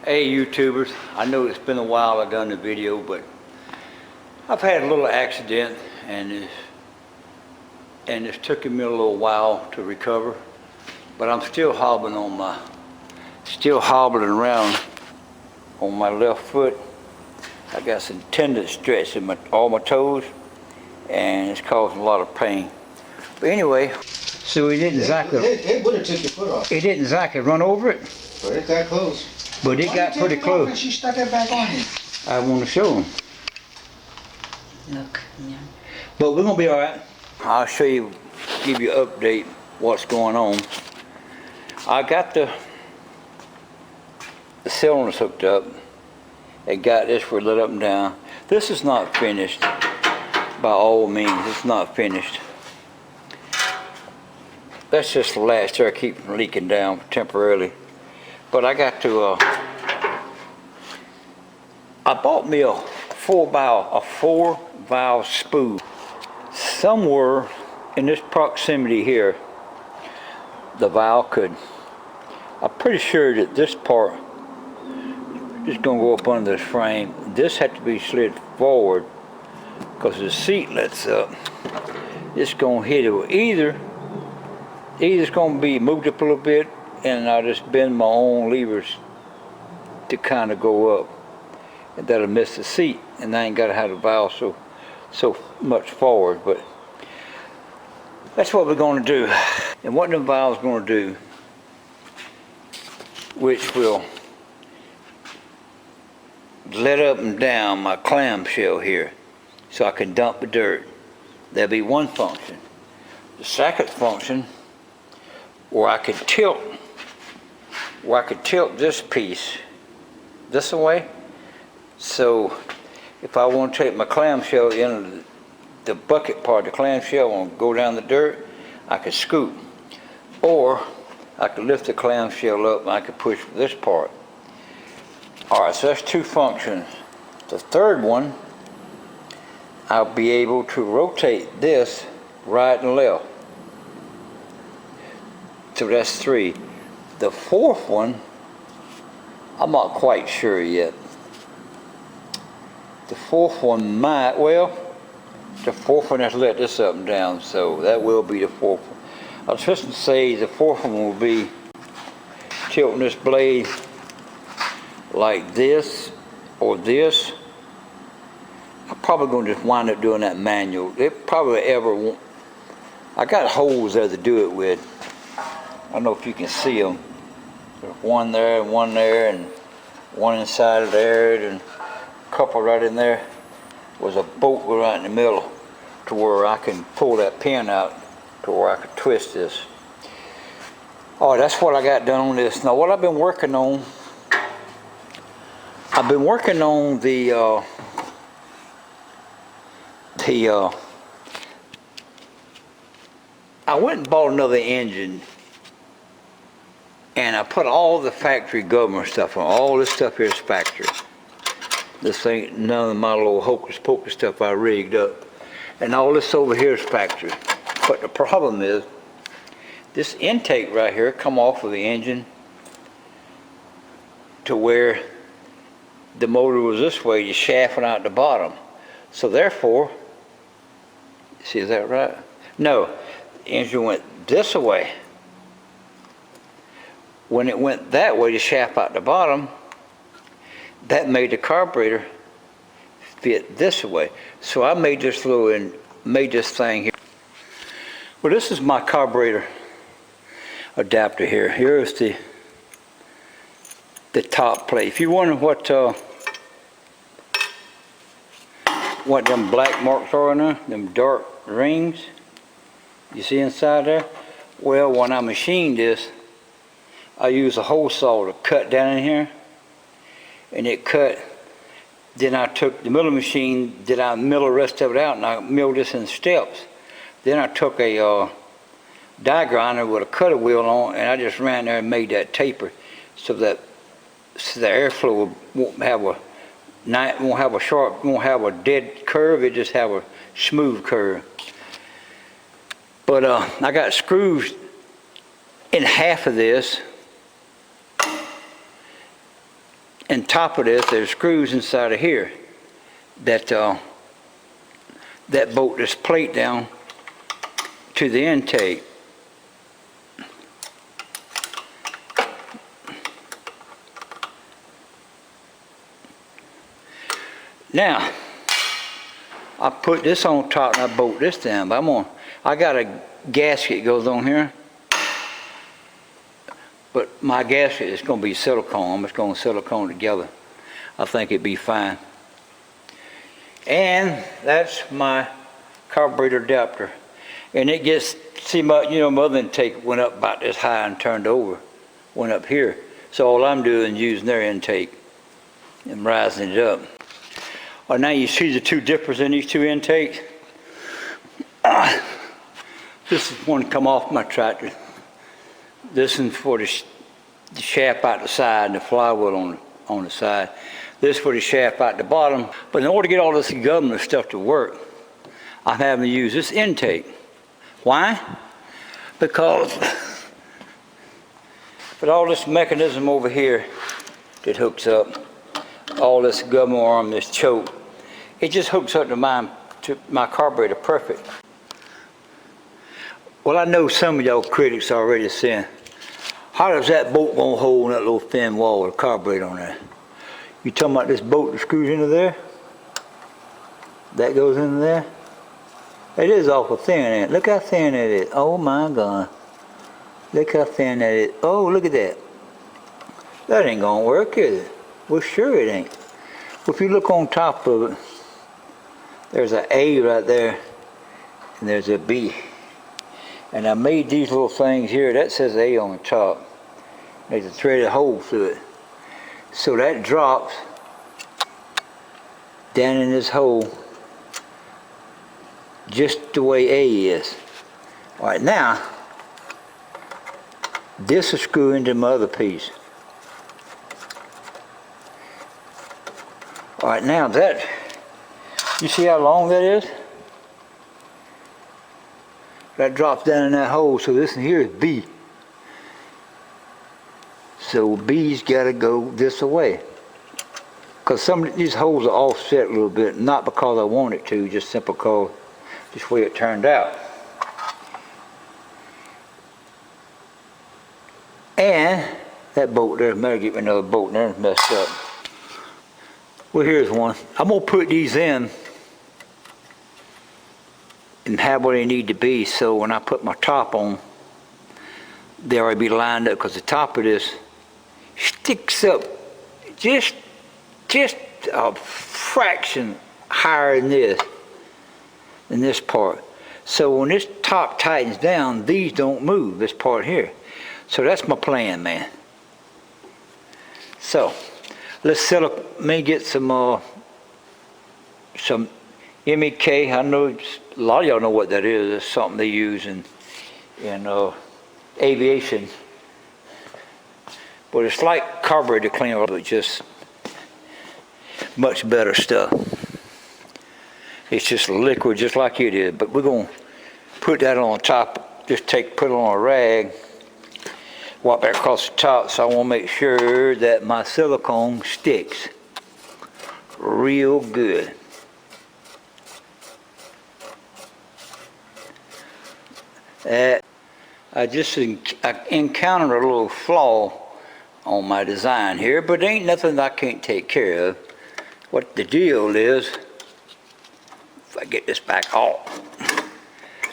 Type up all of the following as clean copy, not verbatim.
Hey YouTubers, I know it's been a while I've done the video, but I've had a little accident and it's taken me a little while to recover, but I'm still hobbling around on my left foot. I got some tendon stretch in all my toes and it's causing a lot of pain. But anyway, so it didn't exactly. It would have took your foot off. It didn't exactly run over it. But it got close. But it got pretty close. And she stuck it back on you. I want to show them. Look, yeah. But we're gonna be all right. I'll show you, give you an update what's going on. I got the cylinders hooked up. It got this for lit up and down. This is not finished by all means. It's not finished. That's just the latch there, keep from leaking down temporarily. But I got to, I bought me a 4-valve spool. Somewhere in this proximity here, the valve could, I'm pretty sure that this part is gonna go up under this frame. This had to be slid forward because the seat lets up. It's gonna hit it either it's gonna be moved up a little bit and I'll just bend my own levers to kind of go up, and that'll miss the seat, and I ain't gotta have the valve so much forward. But that's what we're gonna do. And what the valve's gonna do, which will let up and down my clamshell here so I can dump the dirt. That'll be one function. The second function, where I could tilt this piece this way. So if I want to take my clamshell into the bucket part of the clamshell and go down the dirt, I could scoop. Or I could lift the clamshell up and I could push this part. Alright, so that's two functions. The third one, I'll be able to rotate this right and left. So that's three. The fourth one, I'm not quite sure yet. The fourth one might, the fourth one has let this up and down, so that will be the fourth one. I was just going to say the fourth one will be tilting this blade like this or this. I'm probably going to just wind up doing that manual. It probably ever won't. I got holes there to do it with. I don't know if you can see them. There's one there and one inside of there and a couple right in there. Was a bolt right in the middle to where I can pull that pin out to where I could twist this. Oh, that's what I got done on this. Now what I've been working on, I went and bought another engine. And I put all the factory government stuff on. All this stuff here is factory. This ain't none of my little hocus pocus stuff I rigged up. And all this over here is factory. But the problem is, this intake right here come off of the engine to where the motor was this way, the shaft went out the bottom. So therefore, see, is that right? No, the engine went this way. When it went that way, the shaft out the bottom, that made the carburetor fit this way. So I made this thing here. Well, this is my carburetor adapter here. Here's the top plate. If you wonder what them black marks are in there, them dark rings, you see inside there? Well, when I machined this, I used a hole saw to cut down in here, and it cut. Then I took the milling machine, I mill the rest of it out, and I milled this in steps. Then I took a die grinder with a cutter wheel on, and I just ran there and made that taper, so that the airflow won't have a dead curve. It just have a smooth curve. But I got screws in half of this on top of this, there's screws inside of here that that bolt this plate down to the intake. Now, I put this on top and I bolt this down, but I got a gasket goes on here, but my gasket is going to be silicone. I'm just going to silicone together. I think it'd be fine. And that's my carburetor adapter. And it gets, see my, my other intake went up about this high and turned over, went up here. So all I'm doing is using their intake and rising it up. Well, now you see the two difference in these two intakes. This is one come off my tractor. This is for the shaft out the side and the flywheel on the side. This for the shaft out the bottom. But in order to get all this government stuff to work, I'm having to use this intake. Why? Because with all this mechanism over here that hooks up, all this government arm, this choke, it just hooks up to my carburetor perfect. Well, I know some of y'all critics already saying, how does that bolt gonna hold in that little thin wall with a carburetor on there? You talking about this bolt that screws into there? That goes into there? It is awful thin, ain't it? Look how thin it is. Oh my God. Look how thin that is. Oh, look at that. That ain't gonna work, is it? Well, sure it ain't. Well, if you look on top of it, there's an A right there, and there's a B. And I made these little things here, that says A on the top. There's a threaded hole through it. So that drops down in this hole just the way A is. All right, now, this will screw into my other piece. All right, now that, you see how long that is? That drops down in that hole, so this in here is B. So B's gotta go this way. Because some of these holes are offset a little bit, not because I want it to, just simply because this way it turned out. And that bolt there, better get me another bolt there, it's messed up. Well, here's one. I'm gonna put these in and have what they need to be, so when I put my top on, they already be lined up, because the top of this sticks up just a fraction higher than this part. So when this top tightens down, these don't move, this part here. So that's my plan, man. So let's set up, let me get some MEK. I know a lot of y'all know what that is. It's something they use in aviation. But it's like carburetor cleaner, but just much better stuff. It's just liquid, just like it is. But we're gonna put that on top. Just put it on a rag, wipe that across the top. So I want to make sure that my silicone sticks real good. I just encountered a little flaw on my design here, but there ain't nothing I can't take care of. What the deal is, if I get this back off,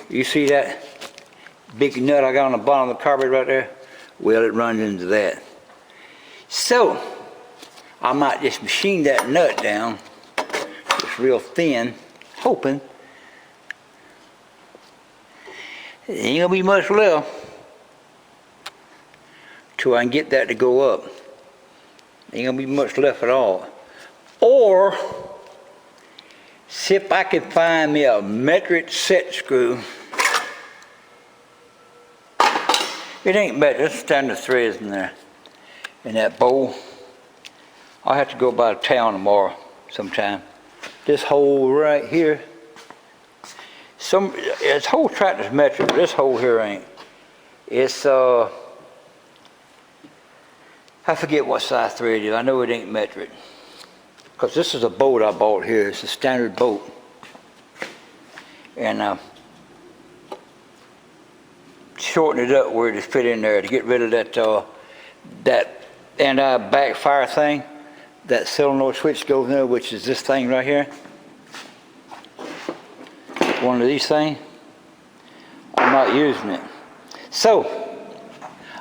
you see that big nut I got on the bottom of the carburetor right there? Well, it runs into that. So I might just machine that nut down, it's real thin, hoping it ain't gonna be much left till I can get that to go up. Ain't gonna be much left at all. Or see if I can find me a metric set screw. It ain't bad, just standard threads in there, in that bowl. I'll have to go by town tomorrow sometime. This hole right here, this whole tractor's metric, but this hole here ain't. It's I forget what size thread it is. I know it ain't metric. Because this is a boat I bought here. It's a standard boat. And shorten it up where it fit in there to get rid of that anti-backfire thing. That solenoid switch goes in there, which is this thing right here. One of these things. I'm not using it. So,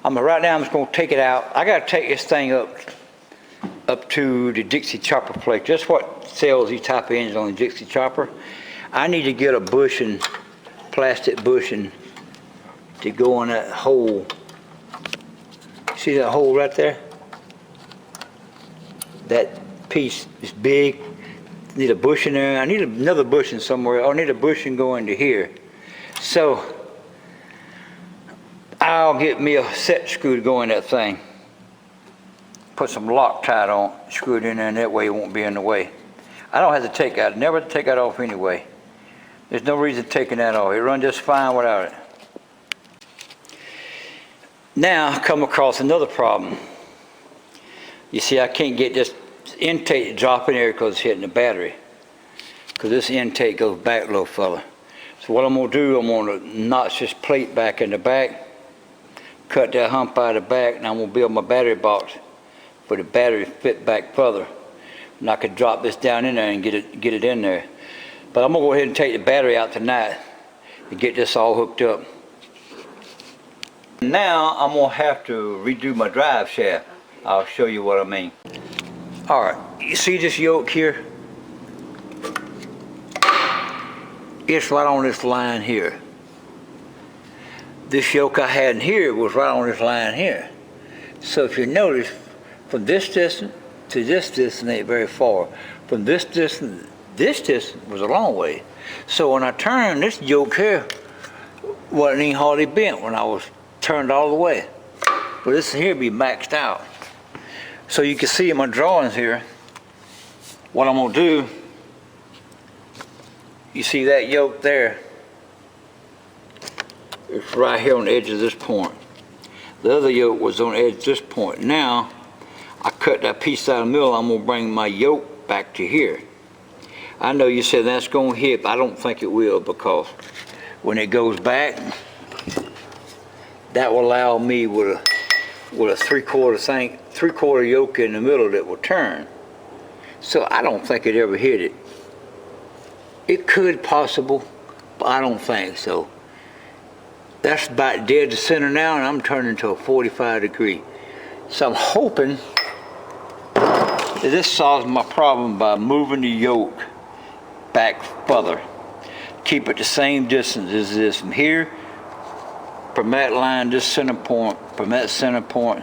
right now I'm just going to take it out. I got to take this thing up to the Dixie chopper plate. Just what sells these type of engines on the Dixie chopper. I need to get a bushing, plastic bushing, to go in that hole. See that hole right there? That piece is big. Need a bushing there. I need another bushing somewhere. I need a bushing going to here. So I'll get me a set screw to go in that thing. Put some Loctite on, screw it in there, and that way it won't be in the way. I don't have to take that. Never take that off anyway. There's no reason taking that off. It runs just fine without it. Now I come across another problem. You see, I can't get this intake to drop in there because it's hitting the battery. Because this intake goes back, little fella. So what I'm going to do, I'm going to notch this plate back in the back, cut that hump out of the back, and I'm going to build my battery box for the battery to fit back further. And I could drop this down in there and get it in there. But I'm going to go ahead and take the battery out tonight and get this all hooked up. Now I'm going to have to redo my drive shaft. I'll show you what I mean. Alright, you see this yoke here? It's right on this line here. This yoke I had in here was right on this line here. So if you notice, from this distance to this distance ain't very far. From this distance was a long way. So when I turned, this yoke here wasn't even hardly bent when I was turned all the way. But this here be maxed out. So you can see in my drawings here, what I'm going to do, you see that yoke there, it's right here on the edge of this point. The other yoke was on the edge of this point. Now, I cut that piece out of the middle, I'm going to bring my yoke back to here. I know you said that's going to hit, but I don't think it will, because when it goes back, that will allow me with a three-quarter yoke in the middle that will turn. So I don't think it ever hit it. It could possible, but I don't think so. That's about dead to center now, and I'm turning to a 45 degree. So I'm hoping that this solves my problem by moving the yoke back further. Keep it the same distance as this from here, from that line, this center point, from that center point,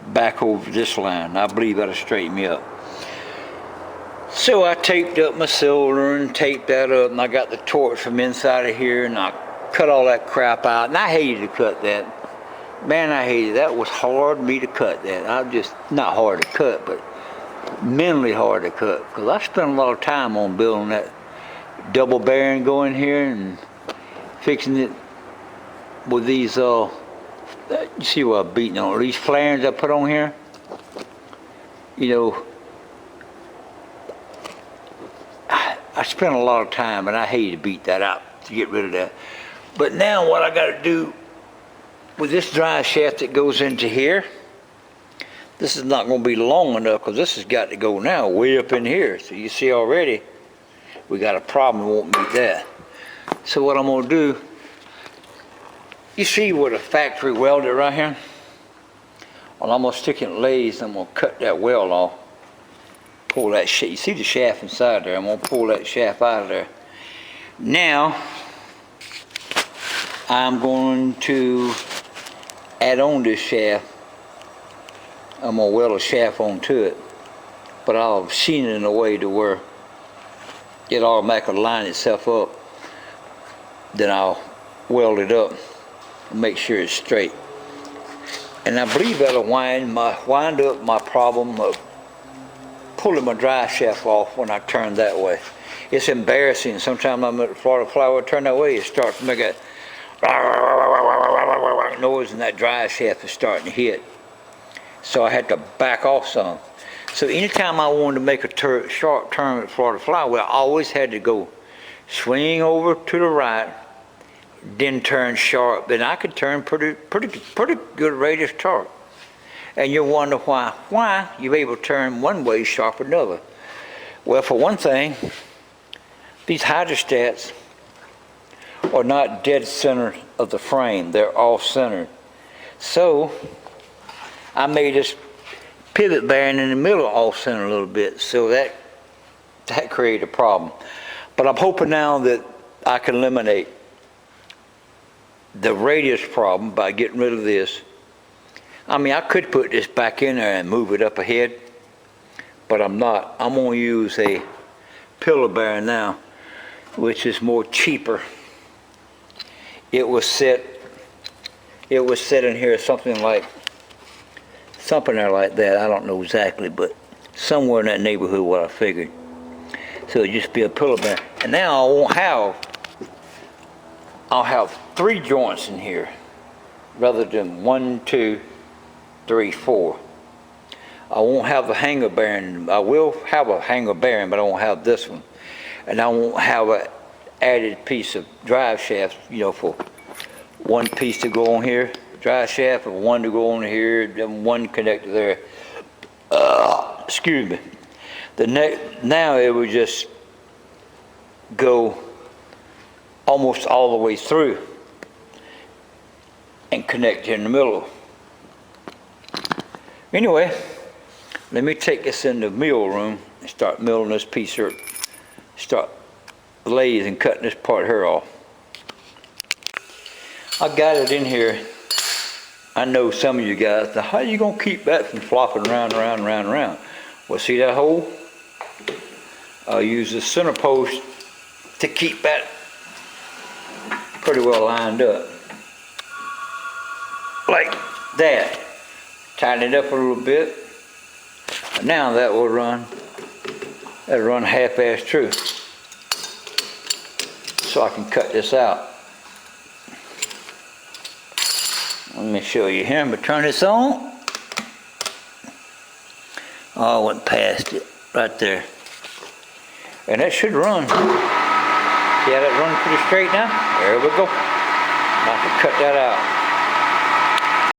back over this line. I believe that'll straighten me up. So I taped up my cylinder and taped that up, and I got the torch from inside of here, and I cut all that crap out, and I hated to cut that. Man, I hated it. That was hard for me to cut that. I just, not hard to cut, but mentally hard to cut, because I spent a lot of time on building that double bearing going here and fixing it with these, you see what I'm beating on, these flares I put on here. You know, I spent a lot of time, and I hated to beat that out to get rid of that. But now what I got to do with this drive shaft that goes into here, this is not going to be long enough, because this has got to go now way up in here. So you see already we got a problem, we won't meet that. So what I'm going to do, you see where the factory welded right here? Well, I'm going to stick it in lathe, I'm going to cut that weld off. Pull that shaft. You see the shaft inside there. I'm going to pull that shaft out of there. Now, I'm going to add on this shaft. I'm going to weld a shaft onto it. But I'll machine it in a way to where it automatically line itself up. Then I'll weld it up and make sure it's straight. And I believe that'll wind up my problem of pulling my drive shaft off when I turn that way. It's embarrassing. Sometimes I'm at the Florida Flower, turn that way, it starts to make a noise, and that drive shaft is starting to hit. So I had to back off some. So anytime I wanted to make a sharp turn at Florida Flyway, I always had to go swing over to the right, then turn sharp. Then I could turn pretty good radius torque. And you wonder why you're able to turn one way sharp another. Well, for one thing, these hydrostats are not dead center of the frame. They're off centered. So I made this pivot bearing in the middle off center a little bit. So that created a problem. But I'm hoping now that I can eliminate the radius problem by getting rid of this. I mean, I could put this back in there and move it up ahead, but I'm not. I'm going to use a pillar bearing now, which is more cheaper. It was set in here something there like that. I don't know exactly, but somewhere in that neighborhood what I figured. So it'd just be a pillar bearing. And now I'll have 3 joints in here rather than 1, 2, 3, 4. I won't have the hanger bearing. I will have a hanger bearing, but I won't have this one. And I won't have an added piece of drive shaft, for one piece to go on here, drive shaft, and one to go on here, then one connector there. Excuse me. Now it would just go almost all the way through and connect in the middle. Anyway, let me take this in the mill room and start milling this piece here, start lathe and cutting this part here off. I got it in here. I know some of you guys, now how are you going to keep that from flopping around? Well, see that hole? I'll use the center post to keep that pretty well lined up. Like that. Tighten it up a little bit. And now that will run, that'll run half-ass true. So I can cut this out. Let me show you here, but turn this on. Oh, I went past it, right there. And that should run. See how that runs pretty straight now? There we go. Now I can cut that out.